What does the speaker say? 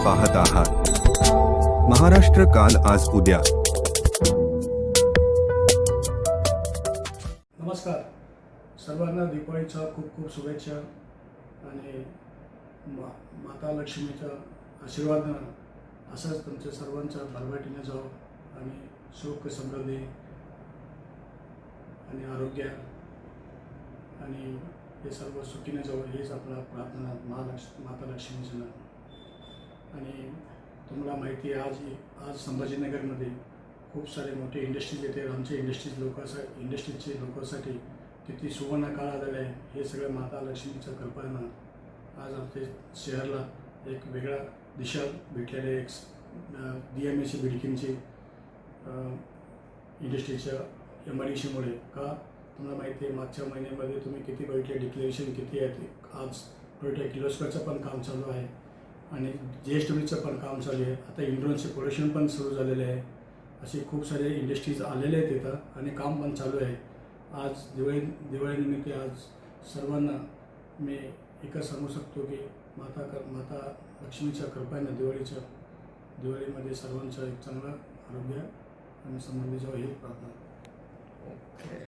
पाहत आहात महाराष्ट्र काल आज उद्या। नमस्कार, सर्वांना दीपावलीच्या खूप खूप शुभेच्छा आणि माता लक्ष्मीच्या आशीर्वादानं असंच तुमच्या सर्वांच्या भरभराटीने जाओ आणि सुख समृद्धी आणि आरोग्य आणि हे सर्व सुखीने जाऊ हेच आपला प्रार्थना माता लक्ष्मीचं नाव। आणि तुम्हाला माहिती आहे आज संभाजीनगरमध्ये खूप सारे मोठे इंडस्ट्रीज येते। आमच्या इंडस्ट्रीजचे लोकांसाठी किती सुवर्ण काळ आलेला आहे। हे सगळं माता लक्ष्मीच्या कृपेनं आज आमच्या शहराला एक वेगळा दिशा भेटलेली आहे। एक DMAC बिल्डिंगची इंडस्ट्रीच्या MIDCमुळे का तुम्हाला माहिती आहे मागच्या महिन्यामध्ये तुम्ही किती बघितले डिक्लेरेशन किती आहेत। आज टोयोटा किर्लोस्करचं पण काम चालू आहे आणि JSWचं पण काम चालू आहे। आता इंड्रोनचे प्रोडक्शन पण सुरू झालेले आहे। असे खूप सारे इंडस्ट्रीज आलेले आहेत इथं आणि काम पण चालू आहे। आज दिवाळीनिमित्त आज सर्वांना मी एकच सांगू शकतो की माता लक्ष्मीच्या कृपेने दिवाळीमध्ये सर्वांचं एक चांगलं आरोग्य आणि समृद्धी जावं ही प्रार्थना।